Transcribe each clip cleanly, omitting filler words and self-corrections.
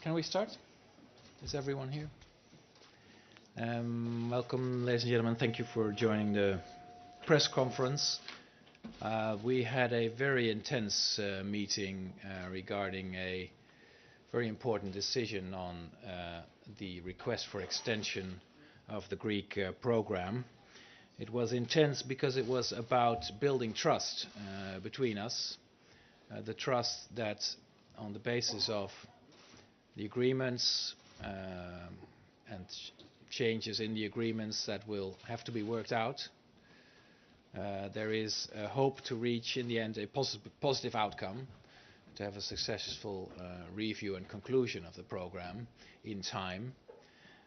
Can we start? Is everyone here? Welcome, ladies and gentlemen. Thank you for joining the press conference. We had a very intense meeting regarding a very important decision on the request for extension of the Greek program. It was intense because it was about building trust between us, the trust that on the basis of the agreements and changes in the agreements that will have to be worked out, there is a hope to reach in the end a positive outcome, to have a successful review and conclusion of the program in time,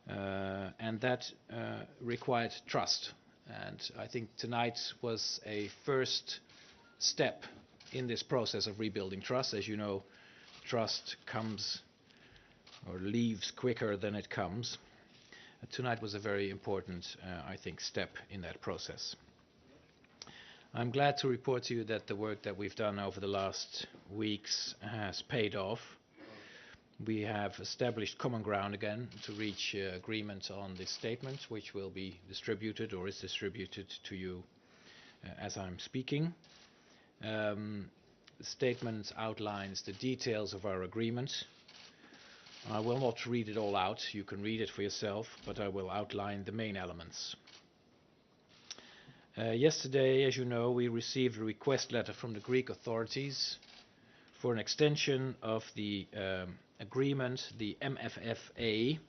and that required trust. And I think tonight was a first step in this process of rebuilding trust. As you know, trust comes or leaves quicker than it comes. Tonight was a very important, I think, step in that process. I'm glad to report to you that the work that we've done over the last weeks has paid off. We have established common ground again to reach agreement on this statement, which will be distributed or is distributed to you as I'm speaking. The statement outlines the details of our agreement. I will not read it all out. You can read it for yourself, but I will outline the main elements. Yesterday, as you know, we received a request letter from the Greek authorities for an extension of the agreement, the MFFA,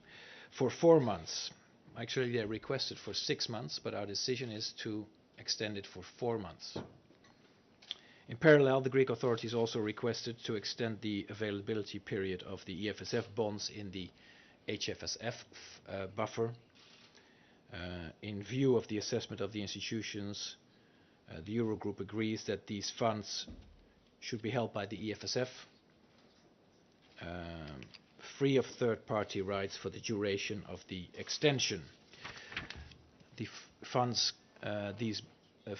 for 4 months. Actually, they requested for 6 months, but our decision is to extend it for 4 months. In parallel, the Greek authorities also requested to extend the availability period of the EFSF bonds in the HFSF buffer. In view of the assessment of the institutions, the Eurogroup agrees that these funds should be held by the EFSF, free of third-party rights for the duration of the extension. The funds, these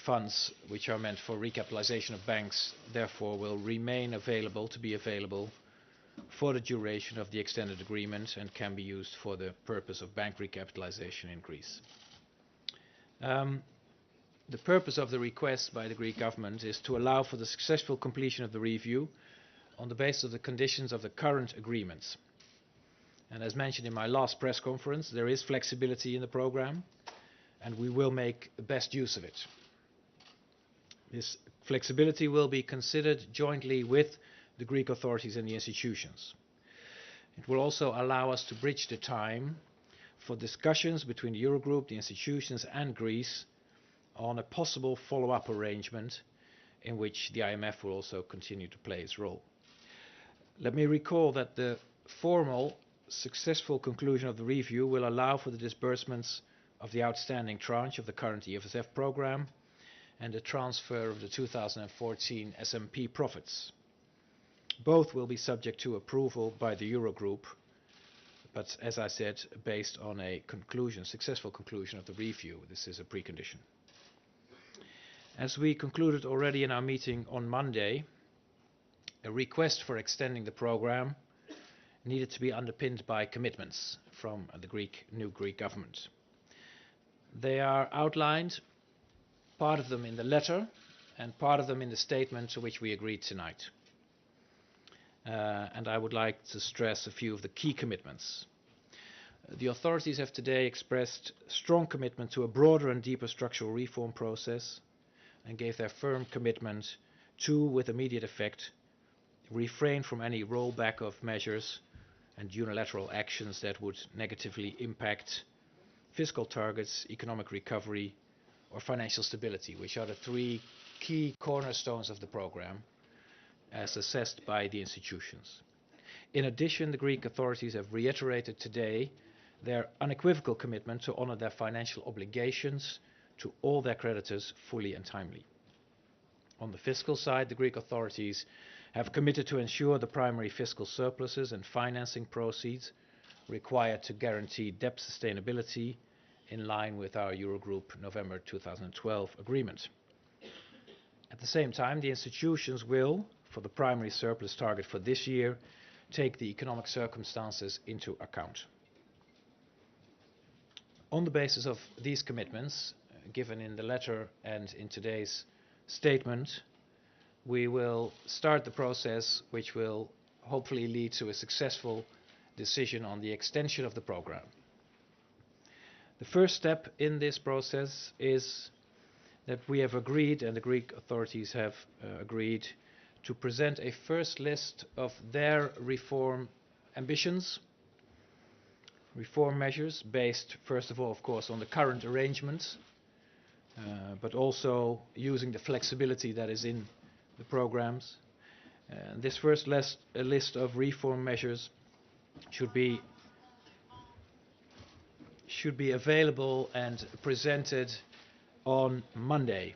funds, which are meant for recapitalization of banks, therefore will remain available for the duration of the extended agreement and can be used for the purpose of bank recapitalization in Greece. The purpose of the request by the Greek government is to allow for the successful completion of the review on the basis of the conditions of the current agreements. And as mentioned in my last press conference, there is flexibility in the program, and we will make the best use of it. This flexibility will be considered jointly with the Greek authorities and the institutions. It will also allow us to bridge the time for discussions between the Eurogroup, the institutions and Greece on a possible follow-up arrangement in which the IMF will also continue to play its role. Let me recall that the formal, successful conclusion of the review will allow for the disbursements of the outstanding tranche of the current EFSF program and the transfer of the 2014 SMP profits. Both will be subject to approval by the Eurogroup, but as I said, based on a successful conclusion of the review. This is a precondition. As we concluded already in our meeting on Monday, a request for extending the program needed to be underpinned by commitments from the new Greek government. They are outlined, part of them in the letter and part of them in the statement to which we agreed tonight. And I would like to stress a few of the key commitments. The authorities have today expressed strong commitment to a broader and deeper structural reform process and gave their firm commitment to, with immediate effect, refrain from any rollback of measures and unilateral actions that would negatively impact fiscal targets, economic recovery, or financial stability, which are the 3 key cornerstones of the program, as assessed by the institutions. In addition, the Greek authorities have reiterated today their unequivocal commitment to honor their financial obligations to all their creditors fully and timely. On the fiscal side, the Greek authorities have committed to ensure the primary fiscal surpluses and financing proceeds required to guarantee debt sustainability in line with our Eurogroup November 2012 agreement. At the same time, the institutions will, for the primary surplus target for this year, take the economic circumstances into account. On the basis of these commitments, given in the letter and in today's statement, we will start the process which will hopefully lead to a successful decision on the extension of the program. The first step in this process is that we have agreed, and the Greek authorities have agreed, to present a first list of their reform ambitions, reform measures based, first of all, of course, on the current arrangements, but also using the flexibility that is in the programs. This first list of reform measures should be available and presented on Monday.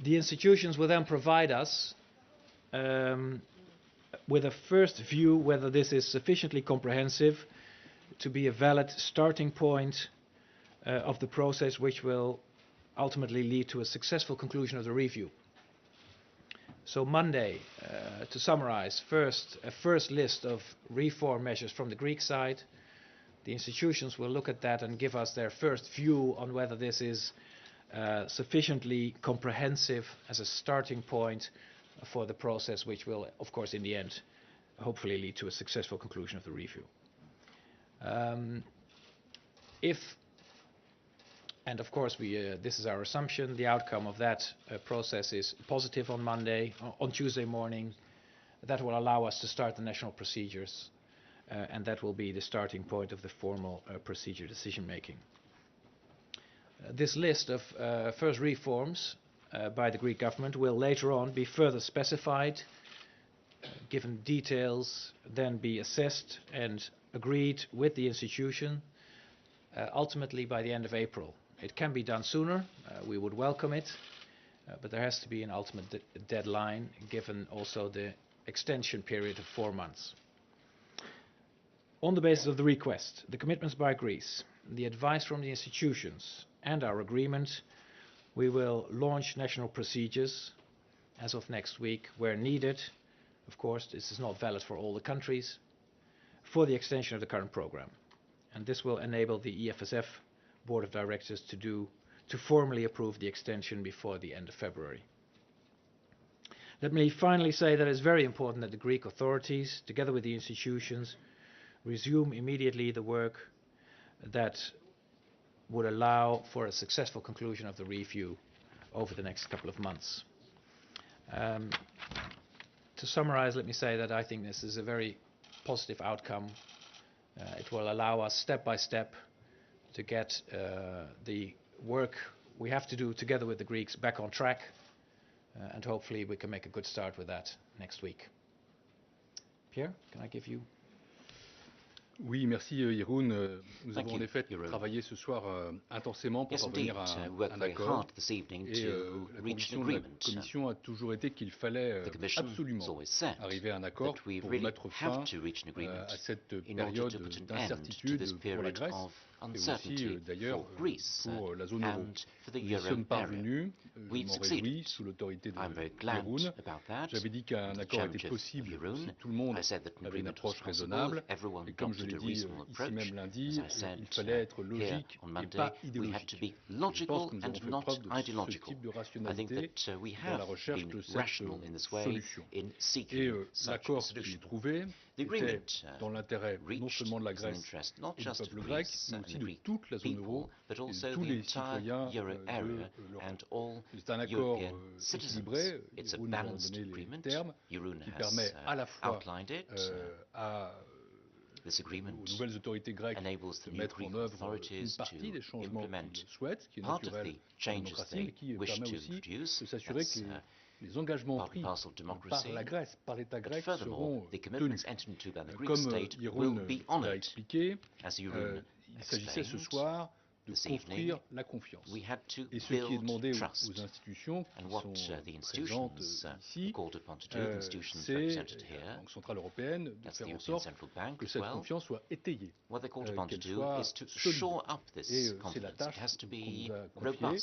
The institutions will then provide us with a first view whether this is sufficiently comprehensive to be a valid starting point of the process which will ultimately lead to a successful conclusion of the review. So Monday, to summarize, a first list of reform measures from the Greek side. The institutions will look at that and give us their first view on whether this is sufficiently comprehensive as a starting point for the process, which will, of course, in the end, hopefully lead to a successful conclusion of the review. And of course, this is our assumption, the outcome of that process is positive on Monday, on Tuesday morning, that will allow us to start the national procedures, and that will be the starting point of the formal procedure decision-making. This list of first reforms by the Greek government will later on be further specified, given details, then be assessed and agreed with the institution, ultimately by the end of April. It can be done sooner, we would welcome it, but there has to be an ultimate deadline, given also the extension period of 4 months. On the basis of the request, the commitments by Greece, the advice from the institutions, and our agreement, we will launch national procedures as of next week where needed. Of course, this is not valid for all the countries, for the extension of the current program. And this will enable the EFSF Board of Directors to formally approve the extension before the end of February. Let me finally say that it's very important that the Greek authorities, together with the institutions, resume immediately the work that would allow for a successful conclusion of the review over the next couple of months. To summarize, let me say that I think this is a very positive outcome. It will allow us step by step to get the work we have to do together with the Greeks back on track, and hopefully we can make a good start with that next week. Pierre, can I give you? Oui, merci Jeroen. Nous avons en effet travaillé ce soir intensément pour parvenir à un accord. Et la Commission a toujours été qu'il fallait absolument arriver à un accord pour mettre fin à cette période d'incertitude pour la Grèce et aussi d'ailleurs pour la zone euro. Nous y sommes parvenus, je m'en réjouis, sous l'autorité de Jeroen. J'avais dit qu'un accord était possible si tout le monde avait une approche raisonnable. Et comme je l'ai dit ici même lundi, il fallait être logique et pas idéologique. Je pense que nous avons fait preuve de ce type de rationalité dans la recherche de cette solution. Et l'accord qui est trouvé était dans l'intérêt non seulement de la Grèce et du peuple grec, mais aussi de toute la zone euro et de tous les citoyens de l'Europe. C'est un accord équilibré, Jeroen nous a donné les termes, qui permet à la fois aux nouvelles autorités grecques de mettre en œuvre une partie des changements qu'ils souhaitent, ce qui est naturel en démocratie, mais qui permet aussi de s'assurer que les engagements pris par la Grèce, par l'État grec, seront tenus. Comme Jeroen l'a expliqué, il s'agissait ce soir de construire la confiance. Et ce qui est demandé aux institutions qui sont présentes ici, c'est la Banque centrale européenne de faire en sorte que cette confiance soit étayée, qu'elle soit solide. Et c'est la tâche qu'on nous a confiée.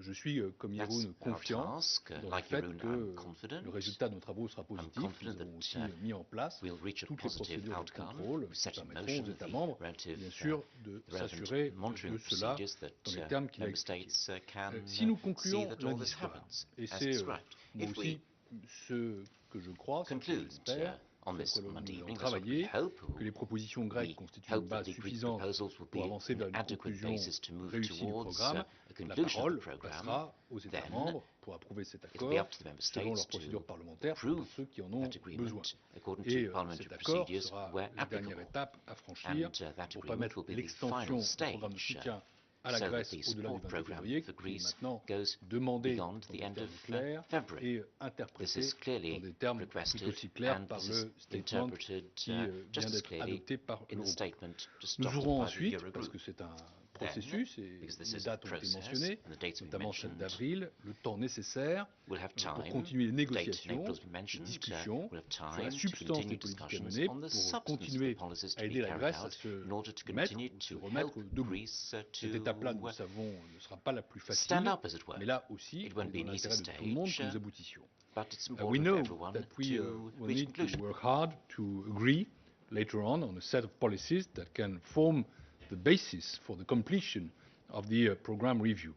Je suis, comme Jeroen, confiant dans le fait que le résultat de nos travaux sera positif. Nous avons aussi mis en place toutes les procédures de contrôle qui permettront aux États membres, bien sûr, de s'assurer de cela dans les termes qu'il a expliqués. Si nous concluons lundi soir, et c'est moi aussi ce que je crois, ce que j'espère, sur quoi nous allons travailler, que les propositions grecques constituent une base suffisante pour avancer vers une conclusion réussie du programme, la parole passera aux États membres pour approuver cet accord selon leur procédure parlementaire pour ceux qui en ont besoin. Et cet accord sera la dernière étape à franchir pour permettre l'extension du programme de soutien à la Grèce au-delà du 28 février, qui est maintenant demandé dans des termes clairs et interprété dans des termes tout aussi clairs par le statement qui vient d'être adopté par l'Eurogroupe. Nous aurons ensuite, parce que c'est un processus et les dates ont été mentionnées, notamment celle d'avril, le temps nécessaire pour continuer les négociations, les discussions sur la substance des politiques à mener pour continuer à aider la Grèce à se remettre debout. Cette étape-là, nous le savons, ne sera pas la plus facile, mais là aussi, il est dans l'intérêt de tout le monde que nous aboutissions. We know that we will need to work hard to agree later on a set of policies that can form the basis for the completion of the programme review.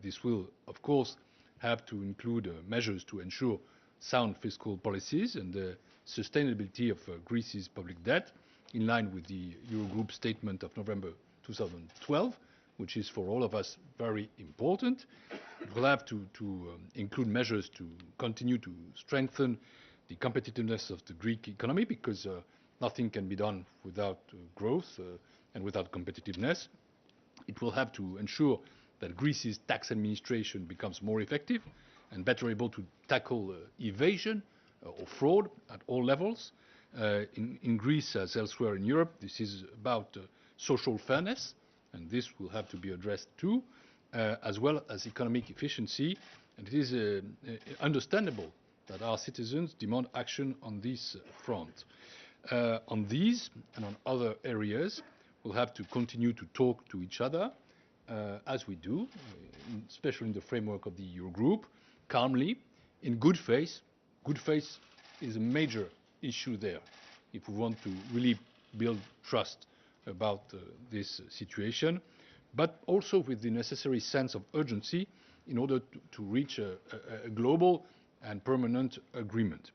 This will, of course, have to include measures to ensure sound fiscal policies and the sustainability of Greece's public debt, in line with the Eurogroup statement of November 2012, which is for all of us very important. It will have to include measures to continue to strengthen the competitiveness of the Greek economy, because nothing can be done without growth and without competitiveness. It will have to ensure that Greece's tax administration becomes more effective and better able to tackle evasion or fraud at all levels. In Greece, as elsewhere in Europe, this is about social fairness, and this will have to be addressed too, as well as economic efficiency. And it is understandable that our citizens demand action on this front. On these and on other areas, we'll have to continue to talk to each other, as we do, especially in the framework of the Eurogroup, calmly, in good faith. Good faith is a major issue there if we want to really build trust about this situation, but also with the necessary sense of urgency in order to reach a global and permanent agreement.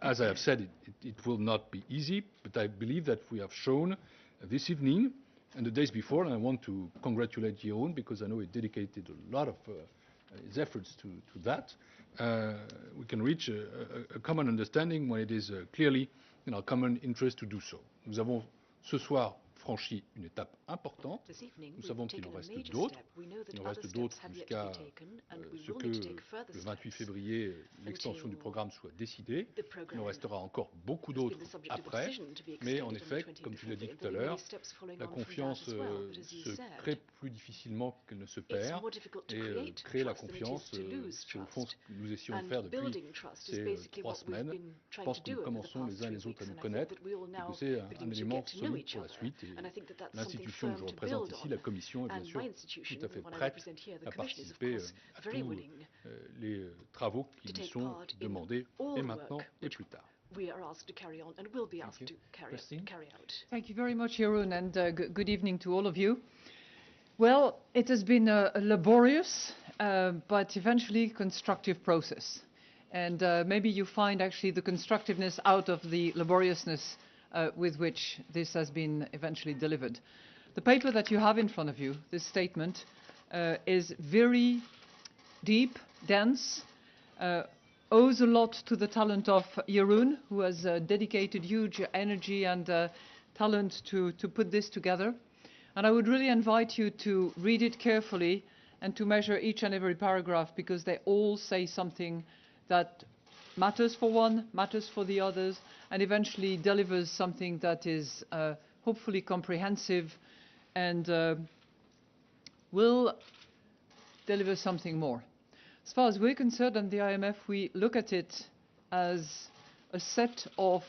As I have said, it will not be easy, but I believe that we have shown this evening and the days before, and I want to congratulate Jeroen because I know he dedicated a lot of his efforts to that. We can reach a common understanding when it is clearly in our common interest to do so. Nous avons ce soir franchi une étape importante. Nous savons qu'il en reste d'autres. Il en reste d'autres jusqu'à ce que le 28 février, l'extension du programme soit décidée. Il en restera encore beaucoup d'autres après. Mais en effet, comme tu l'as dit tout à l'heure, la confiance se crée plus difficilement qu'elle ne se perd. Et créer la confiance, c'est au fond ce que nous essayons de faire depuis ces 3 semaines. Je pense que nous commençons les uns les autres à nous connaître et que c'est un élément solide pour la suite. L'institution que je représente ici, la Commission, est bien sûr tout à fait prête à participer à tous les travaux qui lui sont demandés, et maintenant et plus tard. We are asked to carry on and will be asked to carry out. Thank you very much, Jeroen, and good evening to all of you. Well, it has been a laborious but eventually constructive process. And maybe you find actually the constructiveness out of the laboriousness with which this has been eventually delivered. The paper that you have in front of you, this statement, is very deep, dense, owes a lot to the talent of Jeroen, who has dedicated huge energy and talent to put this together. And I would really invite you to read it carefully and to measure each and every paragraph, because they all say something that matters for one, matters for the others, and eventually delivers something that is hopefully comprehensive and will deliver something more. As far as we're concerned and the IMF, we look at it as a set of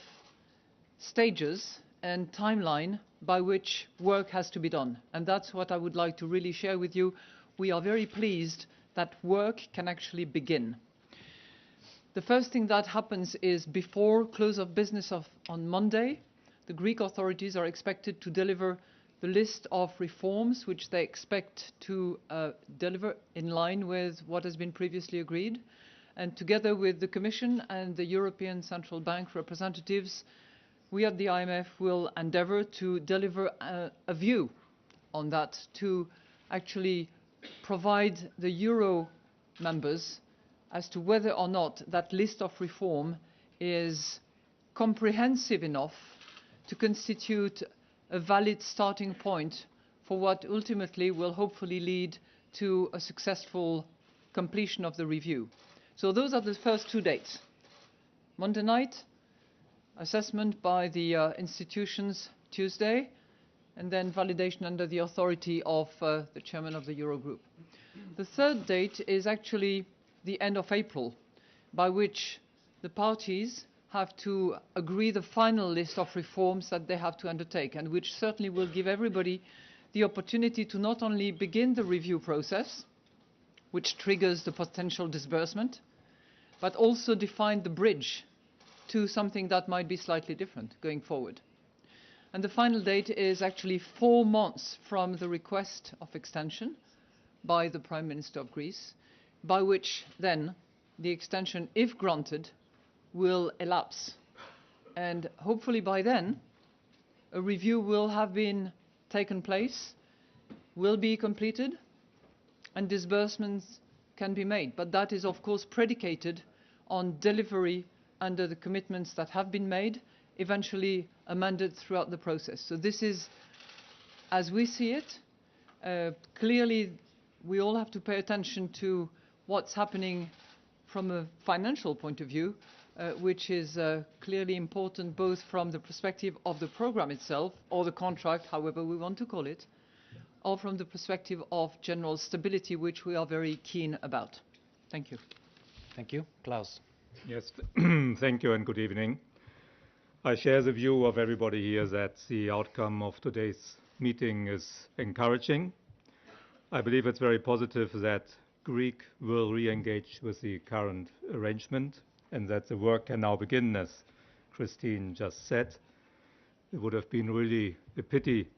stages and timeline by which work has to be done. And that's what I would like to really share with you. We are very pleased that work can actually begin. The first thing that happens is before close of business on Monday, the Greek authorities are expected to deliver the list of reforms which they expect to deliver in line with what has been previously agreed. And together with the Commission and the European Central Bank representatives, we at the IMF will endeavour to deliver a view on that, to actually provide the Euro members as to whether or not that list of reform is comprehensive enough to constitute a valid starting point for what ultimately will hopefully lead to a successful completion of the review. So those are the first 2 dates. Monday night, assessment by the institutions Tuesday, and then validation under the authority of the chairman of the Eurogroup. The third date is actually the end of April, by which the parties have to agree the final list of reforms that they have to undertake, and which certainly will give everybody the opportunity to not only begin the review process, which triggers the potential disbursement, but also define the bridge to something that might be slightly different going forward. And the final date is actually 4 months from the request of extension by the Prime Minister of Greece, by which then the extension, if granted, will elapse. And hopefully by then, a review will have been taken place, will be completed, and disbursements can be made. But that is, of course, predicated on delivery under the commitments that have been made, eventually amended throughout the process. So this is, as we see it, clearly we all have to pay attention to what's happening from a financial point of view, which is clearly important both from the perspective of the programme itself, or the contract, however we want to call it, or from the perspective of general stability, which we are very keen about. Thank you. Thank you. Klaus. Yes, thank you and good evening. I share the view of everybody here that the outcome of today's meeting is encouraging. I believe it's very positive that Greek will re-engage with the current arrangement and that the work can now begin, as Christine just said. It would have been really a pity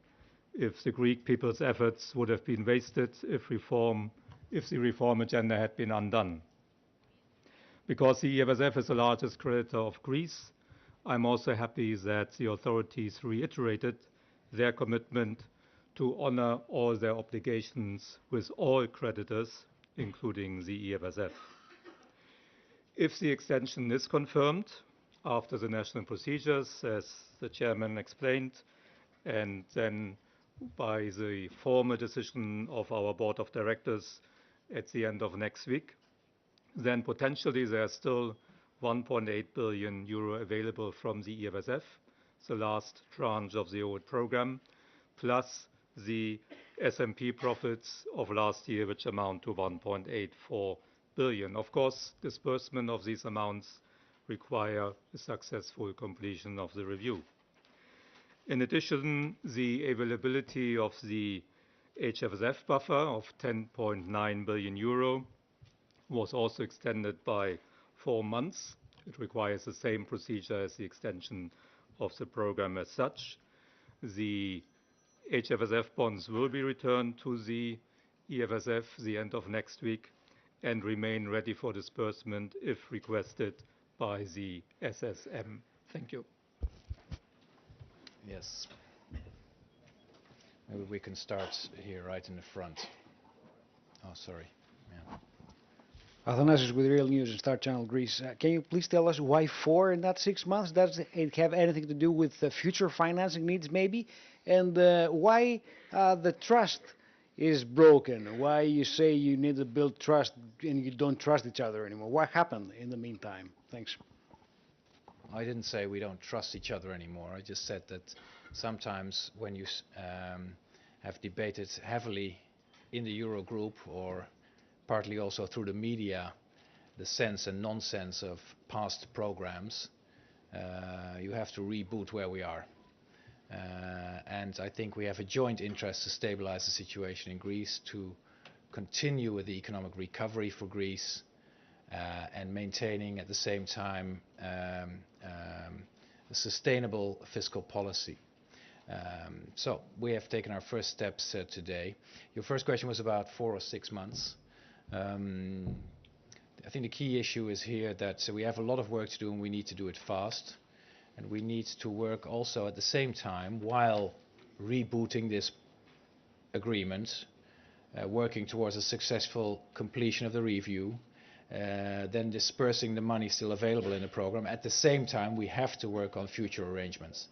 if the Greek people's efforts would have been wasted if the reform agenda had been undone. Because the EFSF is the largest creditor of Greece, I'm also happy that the authorities reiterated their commitment to honor all their obligations with all creditors, including the EFSF. If the extension is confirmed after the national procedures, as the chairman explained, and then by the formal decision of our board of directors at the end of next week, then potentially there's still 1.8 billion euro available from the EFSF, the last tranche of the old program, plus the SMP profits of last year, which amount to 1.84 billion. Of course, disbursement of these amounts require a successful completion of the review. In addition, the availability of the HFSF buffer of 10.9 billion euro was also extended by 4 months. It requires the same procedure as the extension of the program as such. The HFSF bonds will be returned to the EFSF the end of next week and remain ready for disbursement if requested by the SSM. Thank you. Yes. Maybe we can start here right in the front. Oh, sorry. Yeah. Athanasios with Real News and Star Channel Greece. Can you please tell us why 4 in that 6 months? Does it have anything to do with future financing needs maybe? And why the trust is broken? Why you say you need to build trust and you don't trust each other anymore? What happened in the meantime? Thanks. I didn't say we don't trust each other anymore. I just said that sometimes when you have debated heavily in the Eurogroup, or partly also through the media, the sense and nonsense of past programs, you have to reboot where we are. And I think we have a joint interest to stabilize the situation in Greece, to continue with the economic recovery for Greece, and maintaining at the same time a sustainable fiscal policy. So we have taken our first steps today. Your first question was about 4 or 6 months. I think the key issue is here that we have a lot of work to do, and we need to do it fast. And we need to work also at the same time, while rebooting this agreement, working towards a successful completion of the review, then dispersing the money still available in the program. At the same time, we have to work on future arrangements.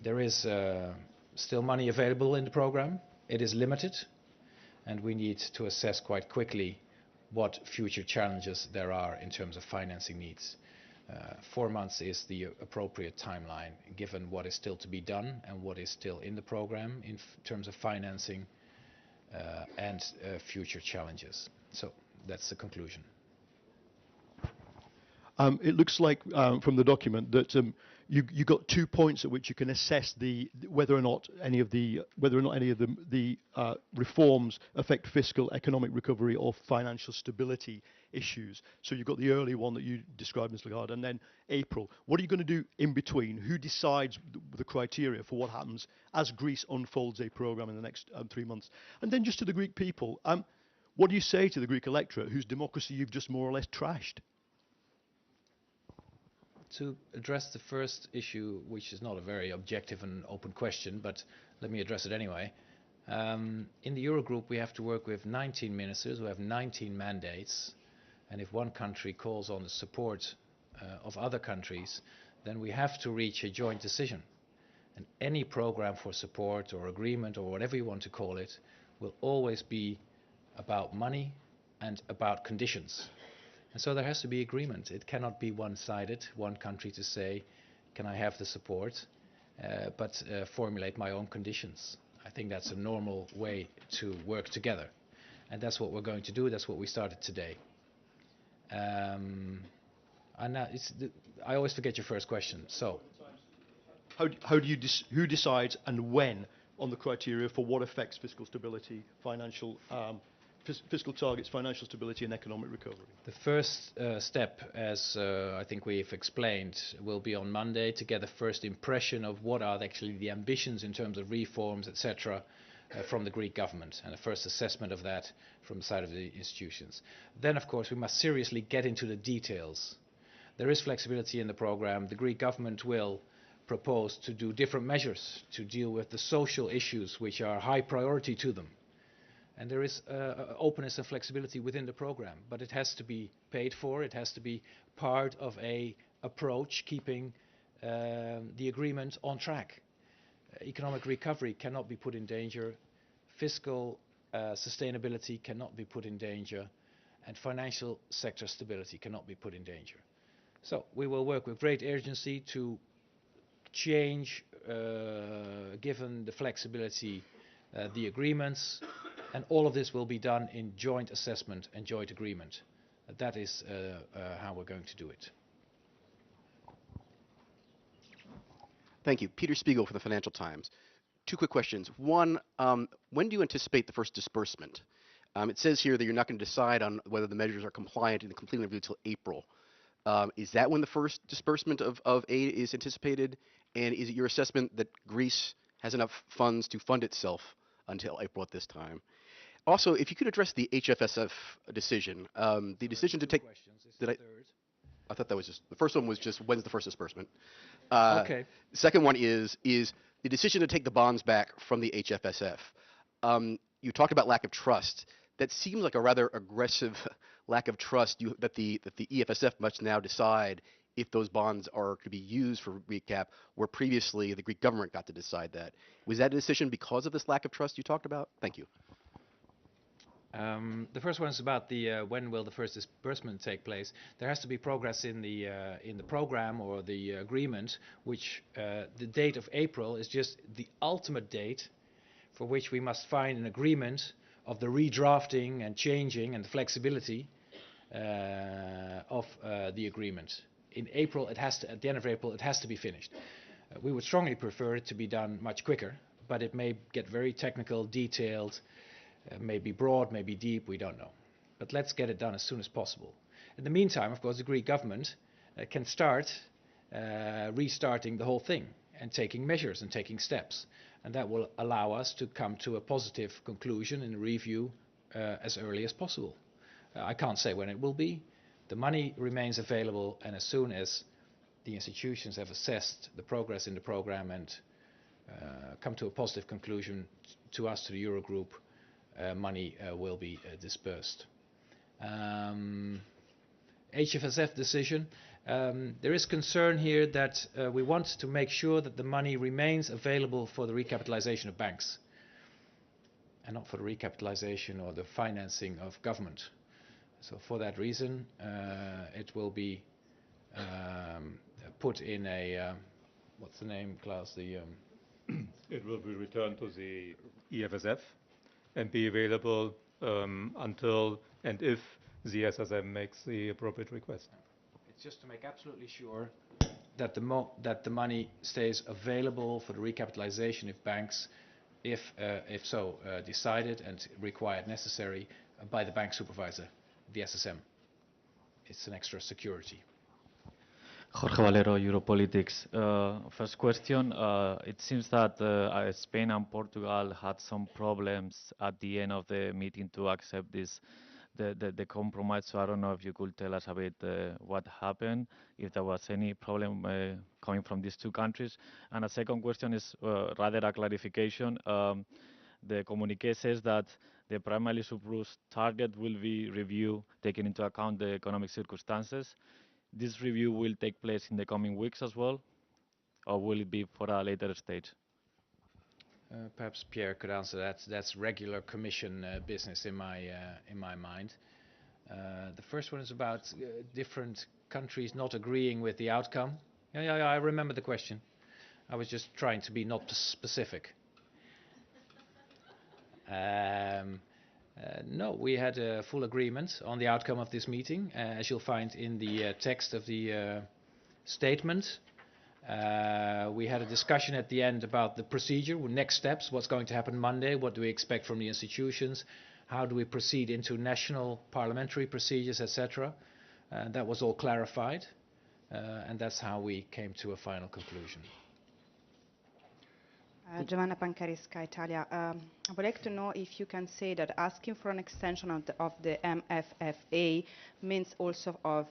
There is still money available in the program. It is limited, and we need to assess quite quickly what future challenges there are in terms of financing needs. 4 months is the appropriate timeline, given what is still to be done and what is still in the program in terms of financing and future challenges. So that's the conclusion. It looks like from the document that you got 2 points at which you can assess whether or not any of the reforms affect fiscal, economic recovery or financial stability issues. So you've got the early one that you described, Ms. Lagarde, and then April. What are you going to do in between? Who decides the criteria for what happens as Greece unfolds a program in the next 3 months? And then just to the Greek people, what do you say to the Greek electorate whose democracy you've just more or less trashed? To address the first issue, which is not a very objective and open question, but let me address it anyway. In the Eurogroup, we have to work with 19 ministers who have 19 mandates, and if one country calls on the support of other countries, then we have to reach a joint decision. And any program for support or agreement or whatever you want to call it will always be about money and about conditions. And so there has to be agreement. It cannot be one-sided, one country to say, can I have the support, but formulate my own conditions. I think that's a normal way to work together. And that's what we're going to do. That's what we started today. And now I always forget your first question. So, how do you who decides and when on the criteria for what affects fiscal stability, financial fiscal targets, financial stability and economic recovery? The first step, as I think we've explained, will be on Monday to get a first impression of what are actually the ambitions in terms of reforms, etc., from the Greek government, and a first assessment of that from the side of the institutions. Then, of course, we must seriously get into the details. There is flexibility in the program. The Greek government will propose to do different measures to deal with the social issues which are high priority to them. And there is openness and flexibility within the program, but it has to be paid for. It has to be part of a approach keeping the agreement on track. Economic recovery cannot be put in danger. Fiscal sustainability cannot be put in danger. And financial sector stability cannot be put in danger. So we will work with great urgency to change, given the flexibility, the agreements. And all of this will be done in joint assessment and joint agreement. That is how we're going to do it. Thank you. Peter Spiegel for the Financial Times. 2 quick questions. One, when do you anticipate the first disbursement? It says here that you're not going to decide on whether the measures are compliant and completely reviewed until April. Is that when the first disbursement of aid is anticipated? And is it your assessment that Greece has enough funds to fund itself until April at this time? Also, if you could address the HFSF decision, the decision to take. I thought that was just the first one was just when's the first disbursement. Okay. Second one is the decision to take the bonds back from the HFSF. You talked about lack of trust. That seems like a rather aggressive lack of trust that the EFSF must now decide if those bonds are to be used for recap, where previously the Greek government got to decide that. Was that a decision because of this lack of trust you talked about? Thank you. The first one is about the when will the first disbursement take place. There has to be progress in the program or the agreement, which the date of April is just the ultimate date for which we must find an agreement of the redrafting and changing and the flexibility of the agreement. In April, at the end of April, it has to be finished. We would strongly prefer it to be done much quicker, but it may get very technical, detailed, maybe broad, maybe deep, we don't know. But let's get it done as soon as possible. In the meantime, of course, the Greek government can start restarting the whole thing and taking measures and taking steps. And that will allow us to come to a positive conclusion in a review as early as possible. I can't say when it will be. The money remains available, and as soon as the institutions have assessed the progress in the program and come to a positive conclusion to us, to the Eurogroup, money will be dispersed. HFSF decision. There is concern here that we want to make sure that the money remains available for the recapitalization of banks and not for the recapitalization or the financing of government. So for that reason, it will be put in a, what's the name, Klaus? It will be returned to the EFSF and be available until and if the SSM makes the appropriate request. It's just to make absolutely sure that the money stays available for the recapitalization of banks, if so decided and required necessary by the bank supervisor, the SSM. It's an extra security. Jorge Valero, Europolitics. First question, it seems that Spain and Portugal had some problems at the end of the meeting to accept the compromise, so I don't know if you could tell us a bit what happened, if there was any problem coming from these two countries. And a second question is rather a clarification. The communiqué says that the primary surplus target will be reviewed, taking into account the economic circumstances. This review will take place in the coming weeks as well, or will it be for a later stage? Perhaps Pierre could answer that. That's regular Commission business in my mind. The first one is about different countries not agreeing with the outcome. Yeah, I remember the question. I was just trying to be not specific. No, we had a full agreement on the outcome of this meeting, as you'll find in the text of the statement. We had a discussion at the end about the procedure, next steps, what's going to happen Monday, what do we expect from the institutions, how do we proceed into national parliamentary procedures, etc. That was all clarified, and that's how we came to a final conclusion. Giovanna Pancaresca, Italia. I would like to know if you can say that asking for an extension of the MFFA means also of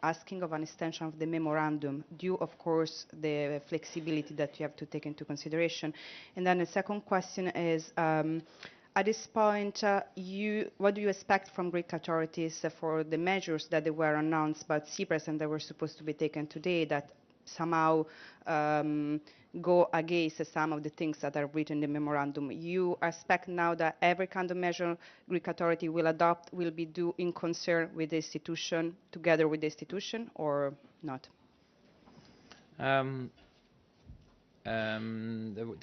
asking of an extension of the memorandum, due, of course, the flexibility that you have to take into consideration. And then the second question is, at this point, what do you expect from Greek authorities for the measures that they were announced by Tsipras and that were supposed to be taken today that somehow go against some of the things that are written in the memorandum? You expect now that every kind of measure Greek authority will adopt will be due in concern with the institution, together with the institution, or not? There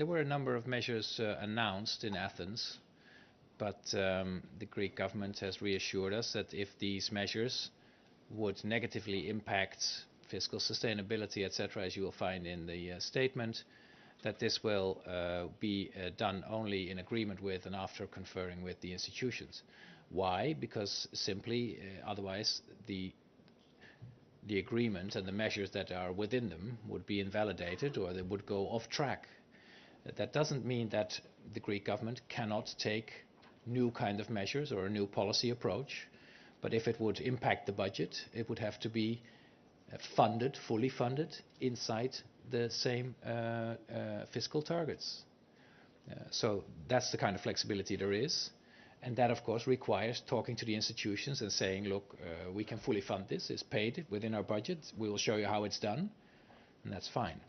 were a number of measures announced in Athens, but the Greek government has reassured us that if these measures would negatively impact fiscal sustainability, etc., as you will find in the statement, that this will be done only in agreement with and after conferring with the institutions. Why? Because simply, otherwise, the agreement and the measures that are within them would be invalidated or they would go off track. That doesn't mean that the Greek government cannot take new kind of measures or a new policy approach, but if it would impact the budget, it would have to be funded, fully funded, inside the same fiscal targets. So that's the kind of flexibility there is. And that, of course, requires talking to the institutions and saying, look, we can fully fund this, it's paid within our budget, we will show you how it's done, and that's fine.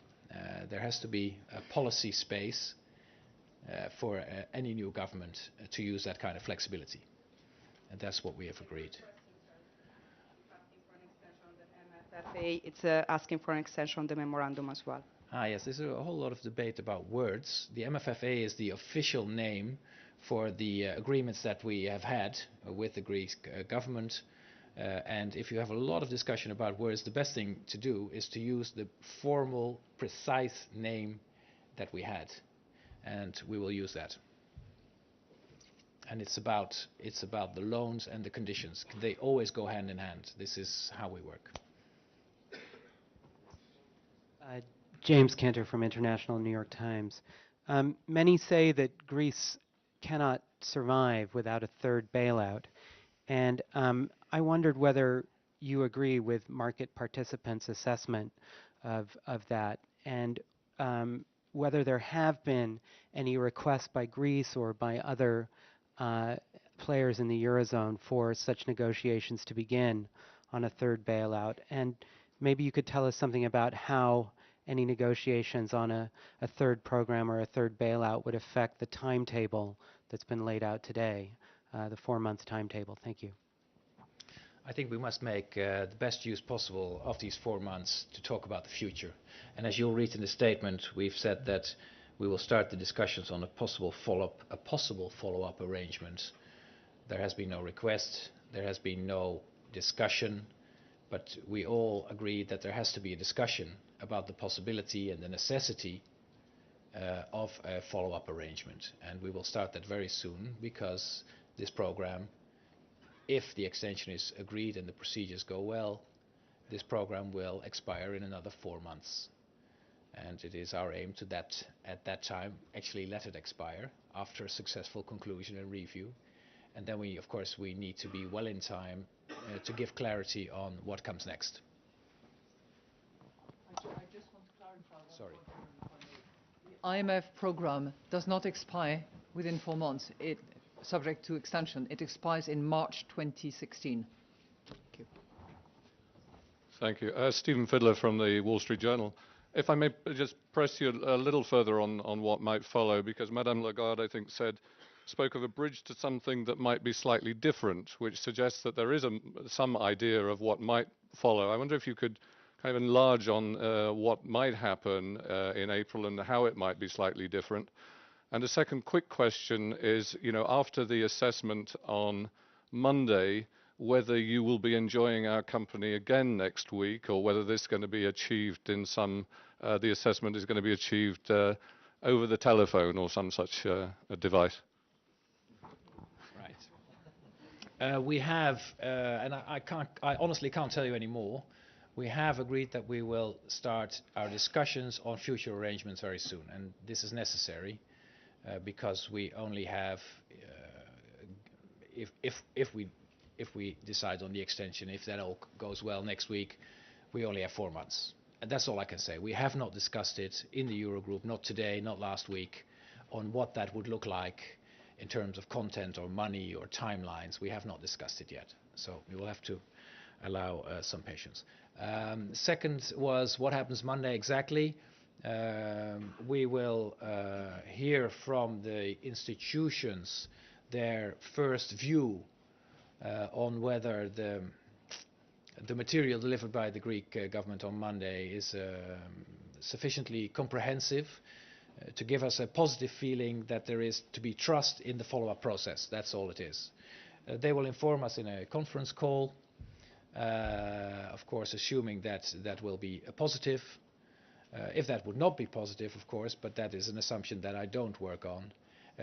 There has to be a policy space for any new government to use that kind of flexibility. And that's what we have agreed. It's asking for an extension on the memorandum as well. Yes, there's a whole lot of debate about words. The MFFA is the official name for the agreements that we have had with the Greek government. And if you have a lot of discussion about where is the best thing to do, is to use the formal, precise name that we had. And we will use that. And it's about the loans and the conditions. They always go hand in hand. This is how we work. James Cantor from International New York Times. Many say that Greece cannot survive without a third bailout. And I wondered whether you agree with market participants' assessment of that, and whether there have been any requests by Greece or by other players in the Eurozone for such negotiations to begin on a third bailout. And maybe you could tell us something about how any negotiations on a third program or a third bailout would affect the timetable that's been laid out today, the 4-month timetable. Thank you. I think we must make the best use possible of these 4 months to talk about the future. And as you'll read in the statement, we've said that we will start the discussions on a possible follow-up arrangement. There has been no request, there has been no discussion, but we all agree that there has to be a discussion about the possibility and the necessity of a follow-up arrangement. And we will start that very soon, because this program, if the extension is agreed and the procedures go well, this program will expire in another 4 months. And it is our aim to at that time actually let it expire after a successful conclusion and review. And then we, of course, we need to be well in time to give clarity on what comes next. I just want to clarify. Sorry. The IMF program does not expire within 4 months. Subject to extension. It expires in March 2016. Thank you. Thank you. Stephen Fiddler from the Wall Street Journal. If I may just press you a little further on what might follow, because Madame Lagarde, I think, spoke of a bridge to something that might be slightly different, which suggests that there is some idea of what might follow. I wonder if you could kind of enlarge on what might happen in April and how it might be slightly different. And a second quick question is, after the assessment on Monday, whether you will be enjoying our company again next week, or whether this is going to be achieved in the assessment is going to be achieved over the telephone or some such a device. Right. We have, and I honestly can't tell you any more. We have agreed that we will start our discussions on future arrangements very soon, and this is necessary. Because we only have, if we decide on the extension, if that all goes well next week, we only have 4 months. And that's all I can say. We have not discussed it in the Eurogroup, not today, not last week, on what that would look like in terms of content or money or timelines. We have not discussed it yet. So we will have to allow some patience. Second was what happens Monday exactly. We will hear from the institutions their first view on whether the material delivered by the Greek government on Monday is sufficiently comprehensive to give us a positive feeling that there is to be trust in the follow-up process. That's all it is. They will inform us in a conference call, of course, assuming that that will be a positive. If that would not be positive, of course, but that is an assumption that I don't work on,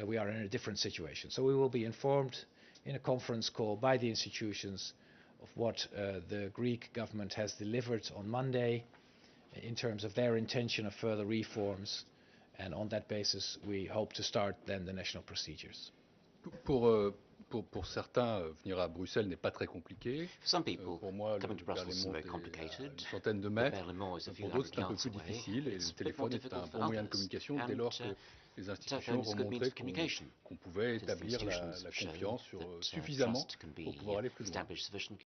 we are in a different situation. So we will be informed in a conference call by the institutions of what the Greek government has delivered on Monday in terms of their intention of further reforms, and on that basis we hope to start then the national procedures. Pour certains, venir à Bruxelles n'est pas très compliqué. Some people, pour moi, coming to Brussels is very une complicated. centaine de mètres. Pour d'autres, c'est un peu plus difficile. Et le téléphone est un bon moyen de communication dès lors que les institutions auront montré qu'on pouvait établir la confiance suffisamment pour pouvoir aller plus loin.